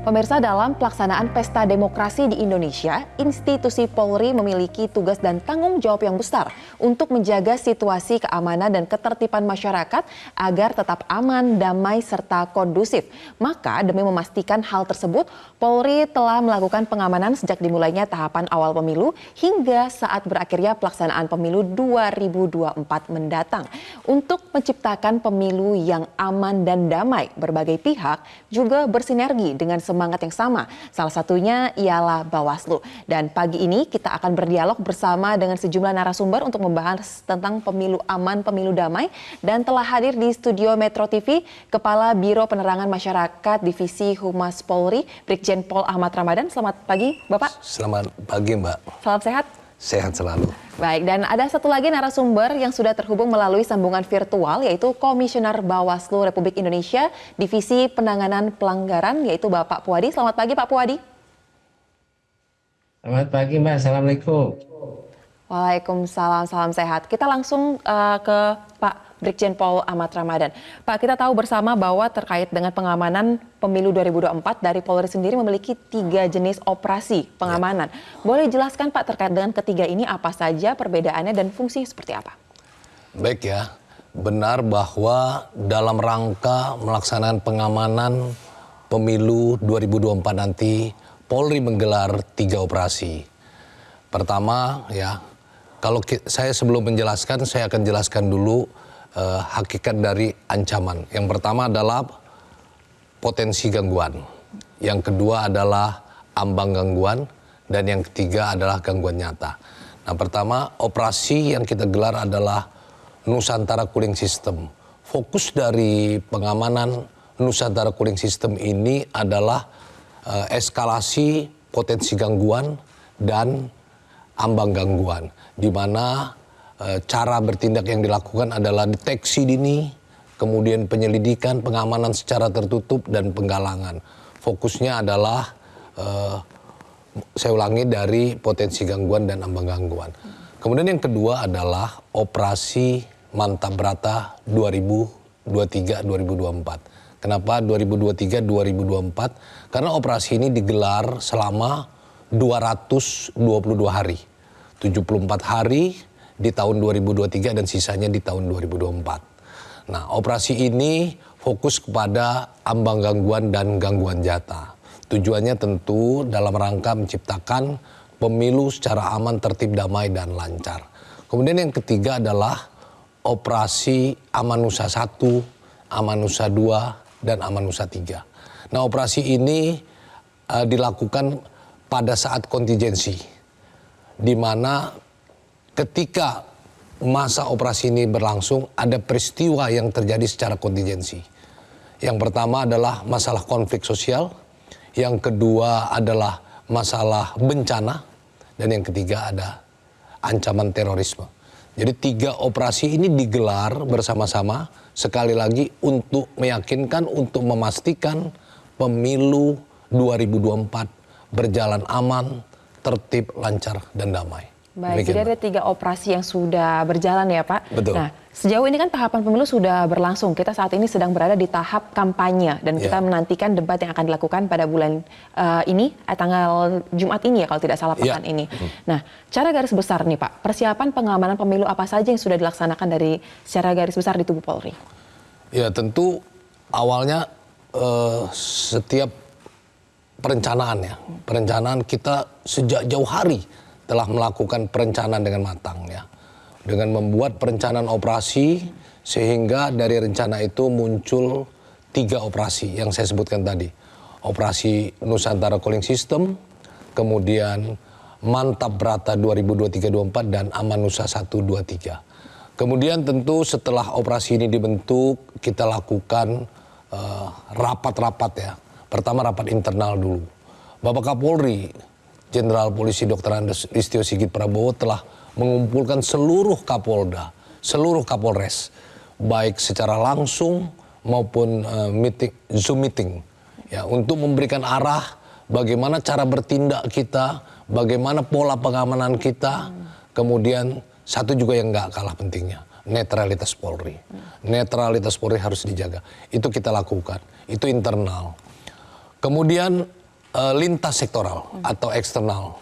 Pemirsa, dalam pelaksanaan pesta demokrasi di Indonesia, institusi Polri memiliki tugas dan tanggung jawab yang besar untuk menjaga situasi keamanan dan ketertiban masyarakat agar tetap aman, damai, serta kondusif. Maka demi memastikan hal tersebut, Polri telah melakukan pengamanan sejak dimulainya tahapan awal pemilu hingga saat berakhirnya pelaksanaan pemilu 2024 mendatang. Untuk menciptakan pemilu yang aman dan damai, berbagai pihak juga bersinergi dengan semangat yang sama. Salah satunya ialah Bawaslu. Dan pagi ini kita akan berdialog bersama dengan sejumlah narasumber untuk membahas tentang pemilu aman, pemilu damai. Dan telah hadir di studio Metro TV Kepala Biro Penerangan Masyarakat Divisi Humas Polri, Brigjen Pol Ahmad Ramadan. Selamat pagi, Bapak. Selamat pagi, Mbak. Salam sehat. Sehat selalu. Baik, dan ada satu lagi narasumber yang sudah terhubung melalui sambungan virtual, yaitu Komisioner Bawaslu Republik Indonesia, Divisi Penanganan Pelanggaran, yaitu Bapak Puadi. Selamat pagi, Pak Puadi. Selamat pagi, Mbak. Assalamualaikum. Waalaikumsalam, salam sehat. Kita langsung ke Pak Brigjen Pol Ahmad Ramadan. Pak, kita tahu bersama bahwa terkait dengan pengamanan pemilu 2024 dari Polri sendiri memiliki 3 jenis operasi pengamanan. Boleh jelaskan Pak terkait dengan ketiga ini apa saja perbedaannya dan fungsinya seperti apa? Baik ya, benar bahwa dalam rangka melaksanakan pengamanan pemilu 2024 nanti, Polri menggelar 3 operasi. Pertama ya, kalau saya sebelum menjelaskan, saya akan jelaskan dulu hakikat dari ancaman. Yang pertama adalah potensi gangguan. Yang kedua adalah ambang gangguan. Dan yang ketiga adalah gangguan nyata. Nah, pertama operasi yang kita gelar adalah Nusantara Cooling System. Fokus dari pengamanan Nusantara Cooling System ini adalah eskalasi potensi gangguan dan ambang gangguan, di mana cara bertindak yang dilakukan adalah deteksi dini, kemudian penyelidikan, pengamanan secara tertutup, dan penggalangan. Fokusnya adalah, saya ulangi, dari potensi gangguan dan ambang gangguan. Kemudian yang kedua adalah operasi Mantap Brata 2023-2024. Kenapa 2023-2024? Karena operasi ini digelar selama 222 hari. 74 hari di tahun 2023 dan sisanya di tahun 2024. Nah, operasi ini fokus kepada ambang gangguan dan gangguan nyata. Tujuannya tentu dalam rangka menciptakan pemilu secara aman, tertib, damai, dan lancar. Kemudian yang ketiga adalah operasi Amanusa 1, Amanusa 2, dan Amanusa 3. Nah, operasi ini dilakukan pada saat kontingensi, di mana ketika masa operasi ini berlangsung, ada peristiwa yang terjadi secara kontingensi. Yang pertama adalah masalah konflik sosial, yang kedua adalah masalah bencana, dan yang ketiga ada ancaman terorisme. Jadi 3 operasi ini digelar bersama-sama, sekali lagi untuk meyakinkan, untuk memastikan pemilu 2024 berjalan aman, tertib, lancar, dan damai. Baik, jadi ada 3 operasi yang sudah berjalan ya Pak. Betul. Nah, sejauh ini kan tahapan pemilu sudah berlangsung. Kita saat ini sedang berada di tahap kampanye dan kita menantikan debat yang akan dilakukan pada bulan ini, tanggal Jumat ini ya kalau tidak salah pekan ini. Nah, secara garis besar nih Pak, persiapan pengamanan pemilu apa saja yang sudah dilaksanakan dari secara garis besar di tubuh Polri? Ya tentu awalnya setiap perencanaan kita sejak jauh hari telah melakukan perencanaan dengan matang ya. Dengan membuat perencanaan operasi sehingga dari rencana itu muncul 3 operasi yang saya sebutkan tadi. Operasi Nusantara Cooling System, kemudian Mantap Brata 2023-2024 dan Amanusa 1-2-3. Kemudian tentu setelah operasi ini dibentuk, kita lakukan rapat-rapat ya. Pertama rapat internal dulu. Bapak Kapolri Jenderal Polisi Dr. Andes Listio Sigit Prabowo telah mengumpulkan seluruh Kapolda, seluruh Kapolres, baik secara langsung maupun Zoom meeting, ya, untuk memberikan arah bagaimana cara bertindak kita, bagaimana pola pengamanan kita, kemudian satu juga yang nggak kalah pentingnya, netralitas Polri. Netralitas Polri harus dijaga. Itu kita lakukan, itu internal. Kemudian lintas sektoral atau eksternal.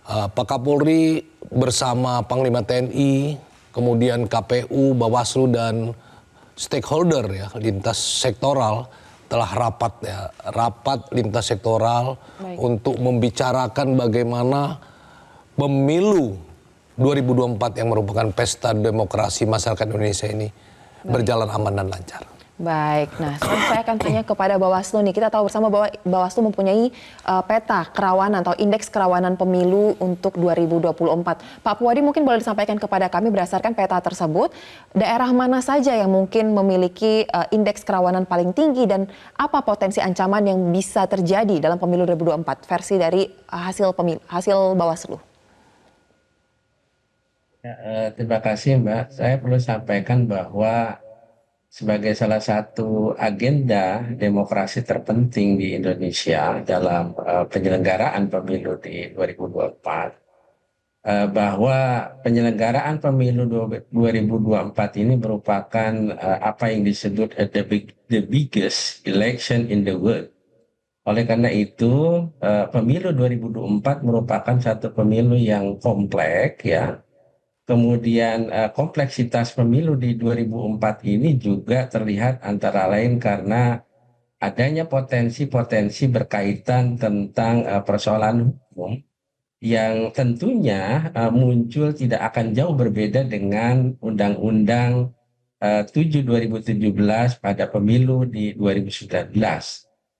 Pak Kapolri bersama Panglima TNI, kemudian KPU, Bawaslu dan stakeholder ya lintas sektoral telah rapat lintas sektoral untuk membicarakan bagaimana pemilu 2024 yang merupakan pesta demokrasi masyarakat Indonesia ini berjalan aman dan lancar. Baik, nah sekarang saya akan tanya kepada Bawaslu nih. Kita tahu bersama bahwa Bawaslu mempunyai peta kerawanan atau indeks kerawanan pemilu untuk 2024. Pak Puadi mungkin boleh disampaikan kepada kami berdasarkan peta tersebut, daerah mana saja yang mungkin memiliki indeks kerawanan paling tinggi dan apa potensi ancaman yang bisa terjadi dalam pemilu 2024 versi dari hasil Bawaslu. Terima kasih Mbak. Saya perlu sampaikan bahwa sebagai salah satu agenda demokrasi terpenting di Indonesia dalam penyelenggaraan pemilu di 2024, bahwa penyelenggaraan pemilu 2024 ini merupakan apa yang disebut the biggest election in the world. Oleh karena itu, pemilu 2024 merupakan satu pemilu yang kompleks ya. Kemudian kompleksitas pemilu di 2004 ini juga terlihat antara lain karena adanya potensi-potensi berkaitan tentang persoalan hukum yang tentunya muncul tidak akan jauh berbeda dengan Undang-Undang 7 2017 pada pemilu di 2019.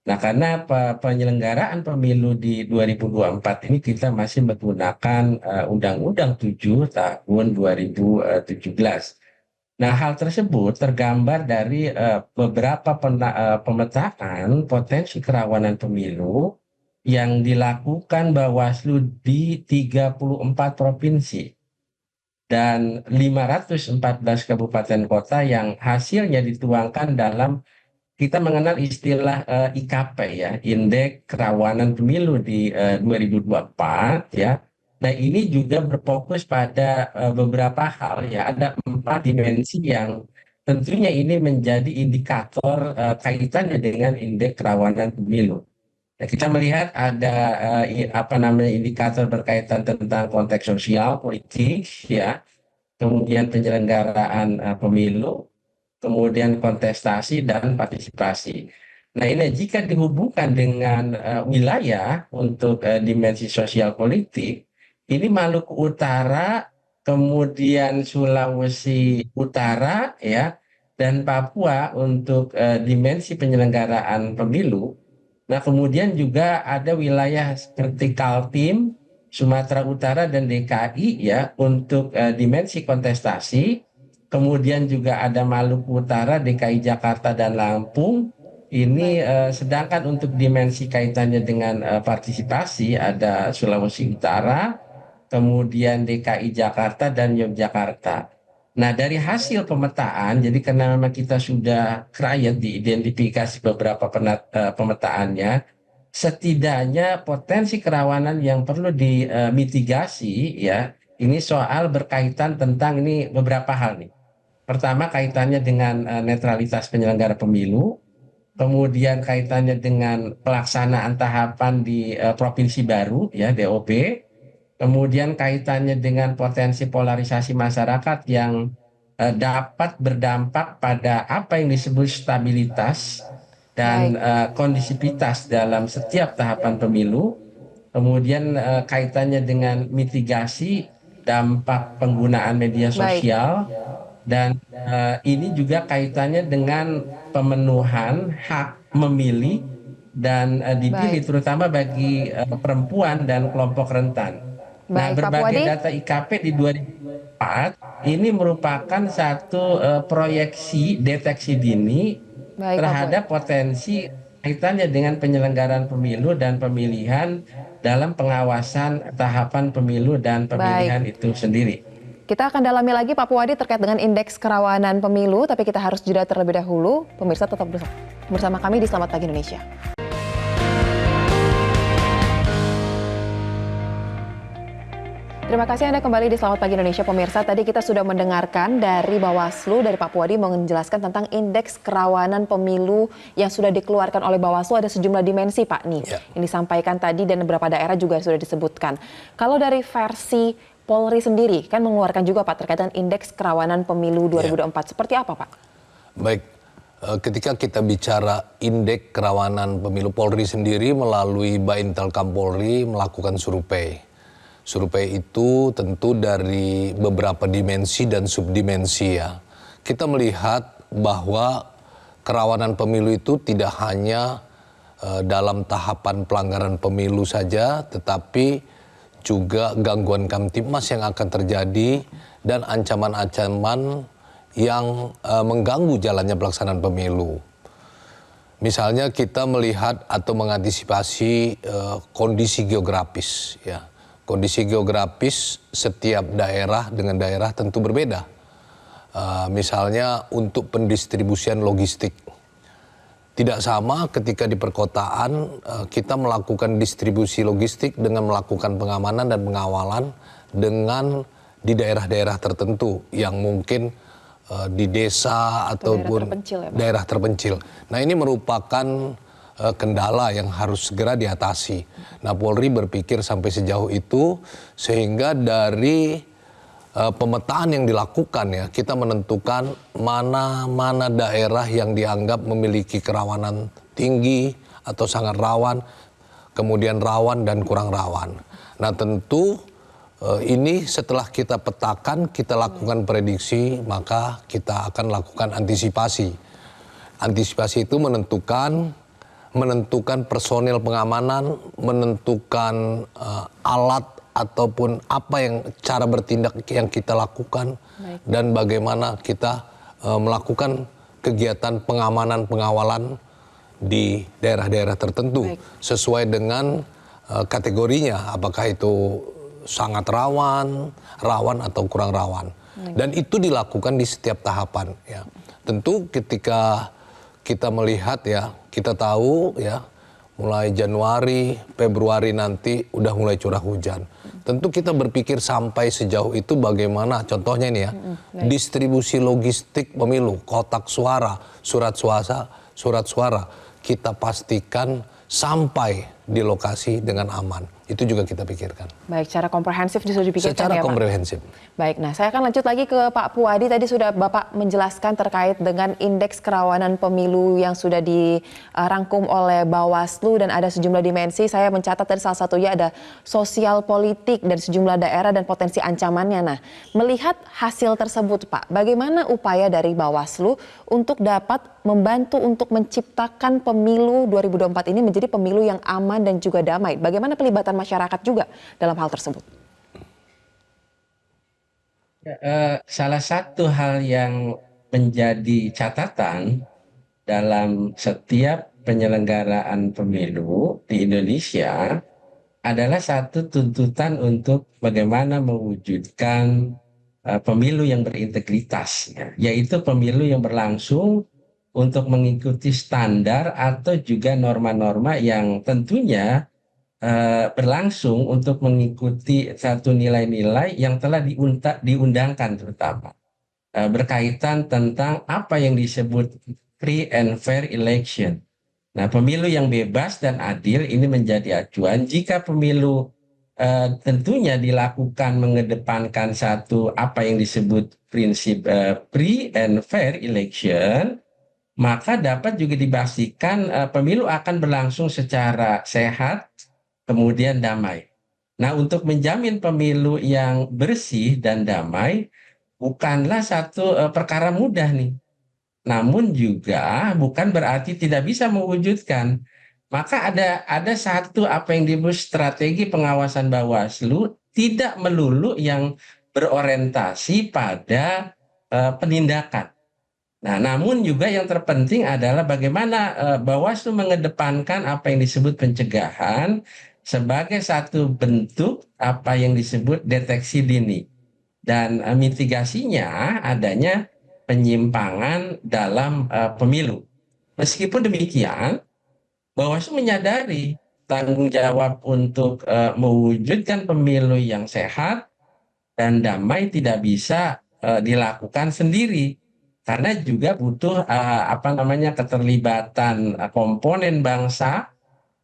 Nah, karena penyelenggaraan pemilu di 2024 ini kita masih menggunakan Undang-Undang 7 tahun 2017. Nah, hal tersebut tergambar dari beberapa pemetaan potensi kerawanan pemilu yang dilakukan Bawaslu di 34 provinsi dan 514 kabupaten kota yang hasilnya dituangkan dalam kita mengenal istilah IKP ya, Indeks Kerawanan Pemilu di 2024 ya. Nah, ini juga berfokus pada beberapa hal ya, ada 4 dimensi yang tentunya ini menjadi indikator kaitannya dengan Indeks Kerawanan Pemilu. Nah, kita melihat ada indikator berkaitan tentang konteks sosial, politik ya, kemudian penyelenggaraan pemilu, kemudian kontestasi dan partisipasi. Nah, ini jika dihubungkan dengan wilayah untuk dimensi sosial politik, ini Maluku Utara, kemudian Sulawesi Utara ya, dan Papua untuk dimensi penyelenggaraan pemilu. Nah, kemudian juga ada wilayah seperti Kaltim, Sumatera Utara dan DKI ya untuk dimensi kontestasi. Kemudian juga ada Maluku Utara, DKI Jakarta, dan Lampung. Ini sedangkan untuk dimensi kaitannya dengan partisipasi ada Sulawesi Utara, kemudian DKI Jakarta, dan Yogyakarta. Nah, dari hasil pemetaan, jadi karena memang kita sudah kriat diidentifikasi beberapa pemetaannya, setidaknya potensi kerawanan yang perlu dimitigasi ya, ini soal berkaitan tentang ini beberapa hal nih. Pertama kaitannya dengan netralitas penyelenggara pemilu, kemudian kaitannya dengan pelaksanaan tahapan di provinsi baru ya DOP, kemudian kaitannya dengan potensi polarisasi masyarakat yang dapat berdampak pada apa yang disebut stabilitas dan kondisivitas dalam setiap tahapan pemilu, kemudian kaitannya dengan mitigasi dampak penggunaan media sosial. Dan ini juga kaitannya dengan pemenuhan hak memilih dan dipilih terutama bagi perempuan dan kelompok rentan. Nah, berbagai data IKP di 2004 ini merupakan satu proyeksi deteksi dini terhadap potensi kaitannya dengan penyelenggaraan pemilu dan pemilihan dalam pengawasan tahapan pemilu dan pemilihan itu sendiri. Kita akan dalami lagi Pak Puadi terkait dengan indeks kerawanan pemilu, tapi kita harus jeda terlebih dahulu. Pemirsa tetap bersama kami di Selamat Pagi Indonesia. Terima kasih Anda kembali di Selamat Pagi Indonesia pemirsa. Tadi kita sudah mendengarkan dari Bawaslu, dari Pak Puadi menjelaskan tentang indeks kerawanan pemilu yang sudah dikeluarkan oleh Bawaslu. Ada sejumlah dimensi Pak nih yang disampaikan tadi dan beberapa daerah juga sudah disebutkan. Kalau dari versi Polri sendiri kan mengeluarkan juga Pak terkait dengan indeks kerawanan pemilu 2024. Seperti apa Pak? Baik, ketika kita bicara indeks kerawanan pemilu, Polri sendiri melalui Baintelkam Polri melakukan survei. Survei itu tentu dari beberapa dimensi dan subdimensi ya. Kita melihat bahwa kerawanan pemilu itu tidak hanya dalam tahapan pelanggaran pemilu saja, tetapi juga gangguan Kamtibmas yang akan terjadi dan ancaman-ancaman yang mengganggu jalannya pelaksanaan pemilu. Misalnya kita melihat atau mengantisipasi kondisi geografis ya. Kondisi geografis setiap daerah dengan daerah tentu berbeda. Misalnya untuk pendistribusian logistik. Tidak sama ketika di perkotaan kita melakukan distribusi logistik dengan melakukan pengamanan dan pengawalan dengan di daerah-daerah tertentu yang mungkin di desa ataupun daerah terpencil. Nah ini merupakan kendala yang harus segera diatasi. Nah Polri berpikir sampai sejauh itu sehingga dari pemetaan yang dilakukan ya kita menentukan mana daerah yang dianggap memiliki kerawanan tinggi atau sangat rawan, kemudian rawan dan kurang rawan. Nah tentu ini setelah kita petakan, kita lakukan prediksi, maka kita akan lakukan antisipasi. Antisipasi itu menentukan personil pengamanan, menentukan alat ataupun apa yang cara bertindak yang kita lakukan. Baik. Dan bagaimana kita melakukan kegiatan pengamanan pengawalan di daerah-daerah tertentu. Baik. Sesuai dengan kategorinya, apakah itu sangat rawan atau kurang rawan. Baik. Dan itu dilakukan di setiap tahapan ya. Tentu ketika kita melihat ya, kita tahu ya, mulai Januari, Februari nanti udah mulai curah hujan. Tentu kita berpikir sampai sejauh itu bagaimana, contohnya ini ya, distribusi logistik pemilu, kotak suara, surat suara, kita pastikan sampai di lokasi dengan aman. Itu juga kita pikirkan. Baik, secara komprehensif sudah dipikirkan secara ya Pak? komprehensif. Baik, nah saya akan lanjut lagi ke Pak Puadi. Tadi sudah Bapak menjelaskan terkait dengan indeks kerawanan pemilu yang sudah dirangkum oleh Bawaslu dan ada sejumlah dimensi. Saya mencatat dari salah satunya ada sosial politik dari sejumlah daerah dan potensi ancamannya. Nah, melihat hasil tersebut Pak, bagaimana upaya dari Bawaslu untuk dapat membantu untuk menciptakan pemilu 2024 ini menjadi pemilu yang aman dan juga damai? Bagaimana pelibatan masyarakat juga dalam hal tersebut? Salah satu hal yang menjadi catatan dalam setiap penyelenggaraan pemilu di Indonesia adalah satu tuntutan untuk bagaimana mewujudkan pemilu yang berintegritas, yaitu pemilu yang berlangsung untuk mengikuti standar atau juga norma-norma yang tentunya berlangsung untuk mengikuti satu nilai-nilai yang telah diundangkan terutama berkaitan tentang apa yang disebut free and fair election. Nah, pemilu yang bebas dan adil ini menjadi acuan. Jika pemilu tentunya dilakukan mengedepankan satu apa yang disebut prinsip free and fair election, maka dapat juga dipastikan pemilu akan berlangsung secara sehat, kemudian damai. Nah, untuk menjamin pemilu yang bersih dan damai bukanlah satu perkara mudah nih. Namun juga bukan berarti tidak bisa mewujudkan. Maka ada satu apa yang disebut strategi pengawasan Bawaslu tidak melulu yang berorientasi pada penindakan. Nah, namun juga yang terpenting adalah bagaimana Bawaslu mengedepankan apa yang disebut pencegahan sebagai satu bentuk apa yang disebut deteksi dini. Dan mitigasinya adanya penyimpangan dalam pemilu. Meskipun demikian, Bawaslu menyadari tanggung jawab untuk mewujudkan pemilu yang sehat, dan damai tidak bisa dilakukan sendiri, karena juga butuh keterlibatan komponen bangsa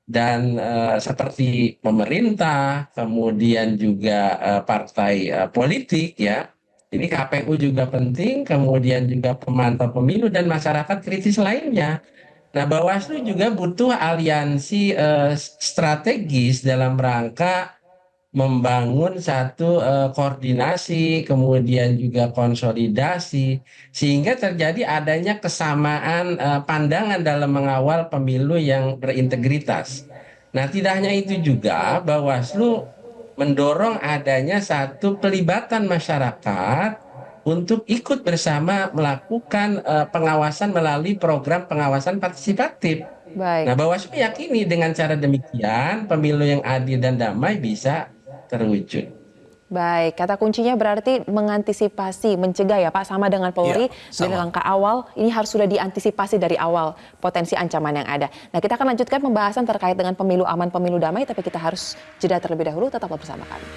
dan seperti pemerintah, kemudian juga partai politik ya. Ini KPU juga penting, kemudian juga pemantau pemilu dan masyarakat kritis lainnya. Nah, Bawaslu juga butuh aliansi strategis dalam rangka membangun satu koordinasi, kemudian juga konsolidasi, sehingga terjadi adanya kesamaan pandangan dalam mengawal pemilu yang berintegritas. Nah, tidak hanya itu juga, Bawaslu mendorong adanya satu pelibatan masyarakat untuk ikut bersama melakukan pengawasan melalui program pengawasan partisipatif. Baik. Nah, Bawaslu meyakini dengan cara demikian pemilu yang adil dan damai bisa terwujud. Baik, kata kuncinya berarti mengantisipasi, mencegah ya Pak, sama dengan Polri. Iya, Dari sama. langkah awal, ini harus sudah diantisipasi dari awal potensi ancaman yang ada. Nah, kita akan lanjutkan pembahasan terkait dengan pemilu aman, pemilu damai, tapi kita harus jeda terlebih dahulu, tetaplah bersama kami.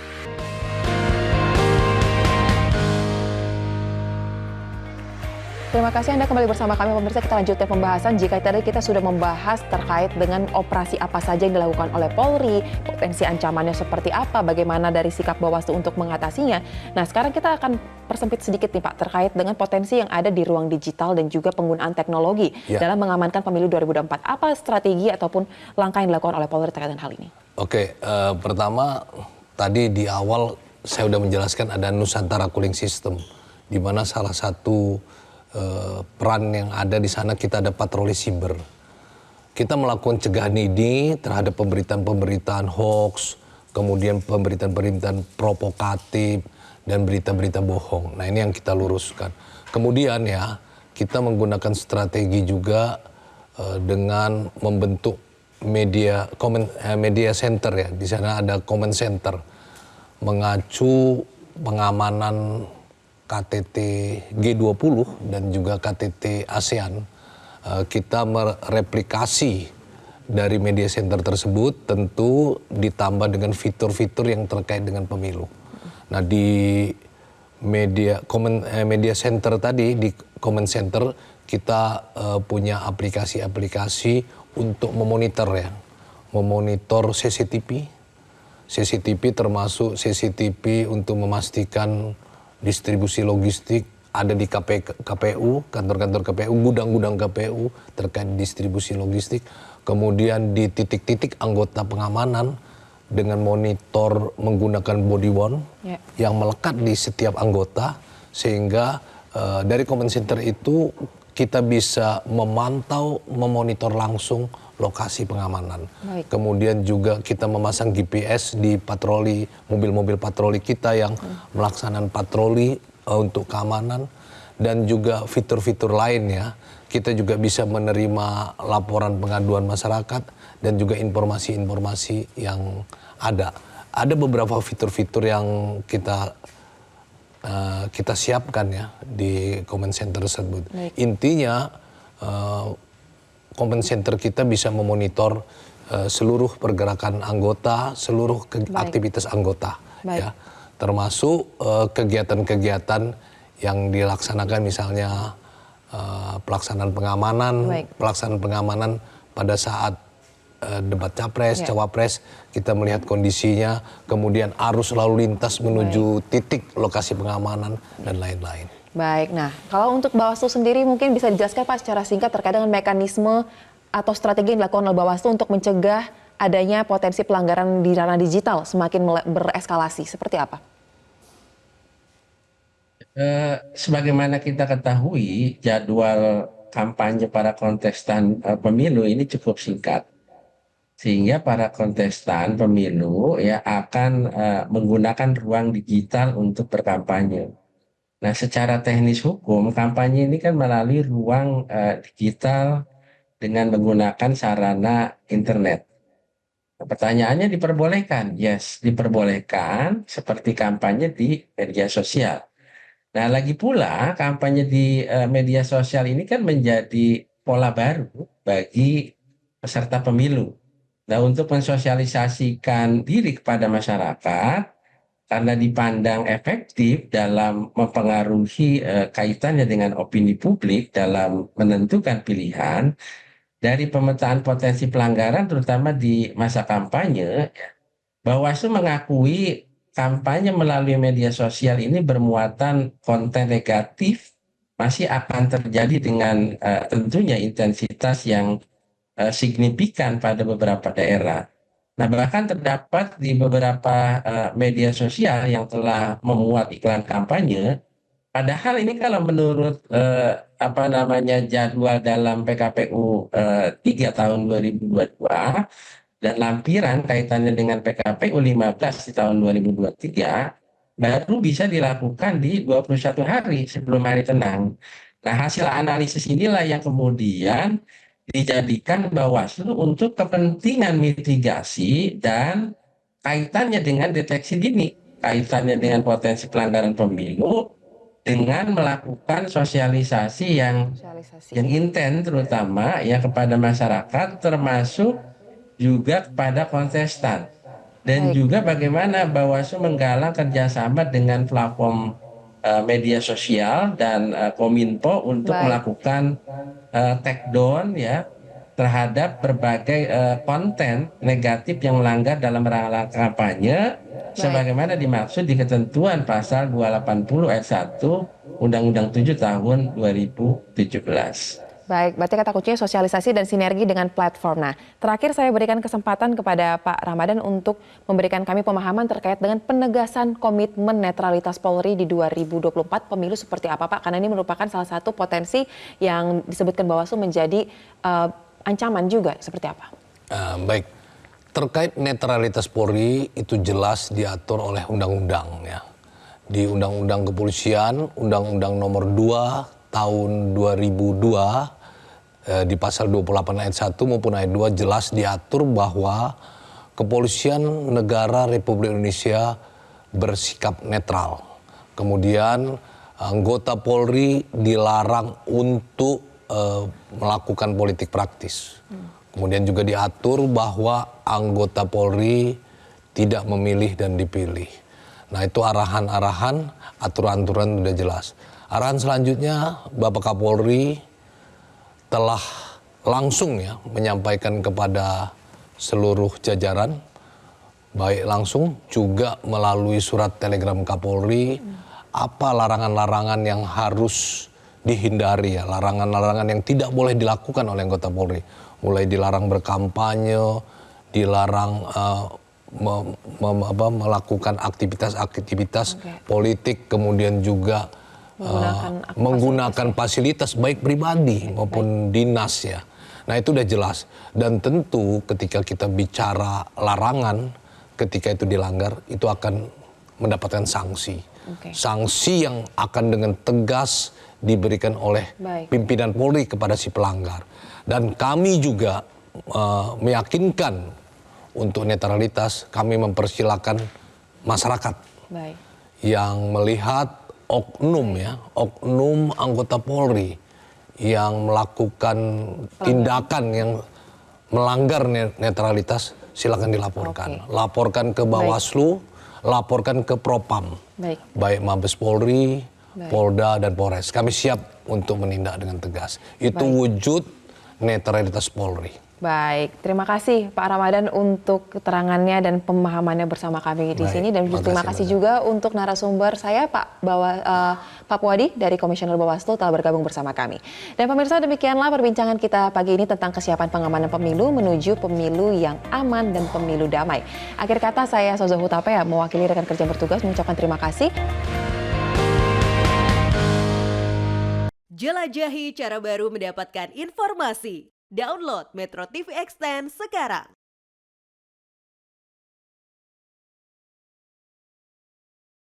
Terima kasih Anda kembali bersama kami pemirsa. Kita lanjutkan pembahasan. Jika tadi kita sudah membahas terkait dengan operasi apa saja yang dilakukan oleh Polri, potensi ancamannya seperti apa, bagaimana dari sikap Bawaslu untuk mengatasinya. Nah, sekarang kita akan persempit sedikit nih Pak, terkait dengan potensi yang ada di ruang digital dan juga penggunaan teknologi dalam mengamankan pemilu 2024. Apa strategi ataupun langkah yang dilakukan oleh Polri terkait dengan hal ini? Oke, pertama tadi di awal saya sudah menjelaskan ada Nusantara Cooling System, di mana salah satu peran yang ada di sana kita ada patroli siber. Kita melakukan cegahan ini terhadap pemberitaan-pemberitaan hoax, kemudian pemberitaan-pemberitaan provokatif dan berita-berita bohong. Nah, ini yang kita luruskan. Kemudian ya, kita menggunakan strategi juga dengan membentuk media center ya. Di sana ada comment center mengacu pengamanan KTT G20 dan juga KTT ASEAN. Kita mereplikasi dari media center tersebut, tentu ditambah dengan fitur-fitur yang terkait dengan pemilu. Nah, di media center tadi, di comment center kita punya aplikasi-aplikasi untuk memonitor ya, memonitor CCTV termasuk CCTV untuk memastikan distribusi logistik ada di KPU, kantor-kantor KPU, gudang-gudang KPU terkait distribusi logistik. Kemudian di titik-titik anggota pengamanan dengan monitor menggunakan body worn yang melekat di setiap anggota, sehingga dari comment center itu kita bisa memantau, memonitor langsung lokasi pengamanan. Kemudian juga kita memasang GPS di patroli, mobil-mobil patroli kita yang melaksanakan patroli untuk keamanan, dan juga fitur-fitur lainnya. Kita juga bisa menerima laporan pengaduan masyarakat dan juga informasi-informasi yang ada. Ada beberapa fitur-fitur yang kita siapkan ya di comment center tersebut. Intinya comment center kita bisa memonitor seluruh pergerakan anggota, seluruh aktivitas anggota, ya, termasuk kegiatan-kegiatan yang dilaksanakan, misalnya pelaksanaan pengamanan pada saat debat capres, cawapres, kita melihat kondisinya, kemudian arus lalu lintas menuju titik lokasi pengamanan dan lain-lain. Baik, nah kalau untuk Bawaslu sendiri mungkin bisa dijelaskan Pak secara singkat terkait dengan mekanisme atau strategi yang dilakukan oleh Bawaslu untuk mencegah adanya potensi pelanggaran di ranah digital semakin bereskalasi, seperti apa? Sebagaimana kita ketahui, jadwal kampanye para kontestan pemilu ini cukup singkat, sehingga para kontestan pemilu ya akan menggunakan ruang digital untuk berkampanye. Nah, secara teknis hukum, kampanye ini kan melalui ruang digital dengan menggunakan sarana internet. Nah, pertanyaannya diperbolehkan? Yes, diperbolehkan seperti kampanye di media sosial. Nah, lagi pula kampanye di media sosial ini kan menjadi pola baru bagi peserta pemilu. Nah, untuk mensosialisasikan diri kepada masyarakat, karena dipandang efektif dalam mempengaruhi kaitannya dengan opini publik dalam menentukan pilihan, dari pemetaan potensi pelanggaran terutama di masa kampanye, Bawaslu mengakui kampanye melalui media sosial ini bermuatan konten negatif masih akan terjadi dengan tentunya intensitas yang signifikan pada beberapa daerah. Nah, bahkan terdapat di beberapa media sosial yang telah memuat iklan kampanye. Padahal ini kalau menurut apa namanya jadwal dalam PKPU 3 tahun 2022 dan lampiran kaitannya dengan PKPU 15 di tahun 2023 baru bisa dilakukan di 21 hari sebelum hari tenang. Nah, hasil analisis inilah yang kemudian dijadikan Bawaslu untuk kepentingan mitigasi dan kaitannya dengan deteksi dini, kaitannya dengan potensi pelanggaran pemilu dengan melakukan sosialisasi yang Sosialisasi. intens terutama ya kepada masyarakat termasuk juga kepada kontestan dan Baik. juga bagaimana Bawaslu menggalang kerjasama dengan platform media sosial dan Kominfo untuk Baik. melakukan take down ya terhadap berbagai konten negatif yang melanggar dalam rangka kampanye sebagaimana dimaksud di ketentuan pasal 280 ayat 1 Undang-Undang 7 tahun 2017. Baik, berarti kata kuncinya sosialisasi dan sinergi dengan platform. Nah, terakhir saya berikan kesempatan kepada Pak Ramadan untuk memberikan kami pemahaman terkait dengan penegasan komitmen netralitas Polri di 2024 pemilu seperti apa, Pak? Karena ini merupakan salah satu potensi yang disebutkan Bawaslu menjadi ancaman juga, seperti apa? Baik, terkait netralitas Polri itu jelas diatur oleh undang-undang ya. Di Undang-Undang Kepolisian, Undang-Undang Nomor 2 tahun 2002 di pasal 28 ayat 1 maupun ayat 2 jelas diatur bahwa Kepolisian Negara Republik Indonesia bersikap netral. Kemudian anggota Polri dilarang untuk melakukan politik praktis. Kemudian juga diatur bahwa anggota Polri tidak memilih dan dipilih. Nah, itu arahan-arahan, aturan-aturan sudah jelas. Arahan selanjutnya Bapak Kapolri telah langsung ya menyampaikan kepada seluruh jajaran, baik langsung juga melalui surat telegram Kapolri, apa larangan-larangan yang harus dihindari ya, larangan-larangan yang tidak boleh dilakukan oleh anggota Polri. Mulai dilarang berkampanye, dilarang melakukan aktivitas-aktivitas politik, kemudian juga menggunakan fasilitas baik pribadi maupun dinas ya. Nah, itu udah jelas. Dan tentu ketika kita bicara larangan, ketika itu dilanggar, itu akan mendapatkan sanksi. Sanksi yang akan dengan tegas diberikan oleh pimpinan Polri kepada si pelanggar. Dan kami juga meyakinkan untuk netralitas, kami mempersilahkan masyarakat yang melihat oknum anggota Polri yang melakukan tindakan yang melanggar netralitas, silakan dilaporkan. Laporkan ke Bawaslu, laporkan ke Propam, baik Mabes Polri, Polda dan Polres. Kami siap untuk menindak dengan tegas. Itu wujud netralitas Polri. Baik, terima kasih Pak Ramadan untuk keterangannya dan pemahamannya bersama kami di sini, dan terima kasih juga untuk narasumber saya Pak Puadi dari Komisioner Bawaslu telah bergabung bersama kami. Dan pemirsa, demikianlah perbincangan kita pagi ini tentang kesiapan pengamanan pemilu menuju pemilu yang aman dan pemilu damai. Akhir kata, saya Sozo Hutapea mewakili rekan kerja bertugas mengucapkan terima kasih. Jelajahi cara baru mendapatkan informasi. Download Metro TV Extend sekarang.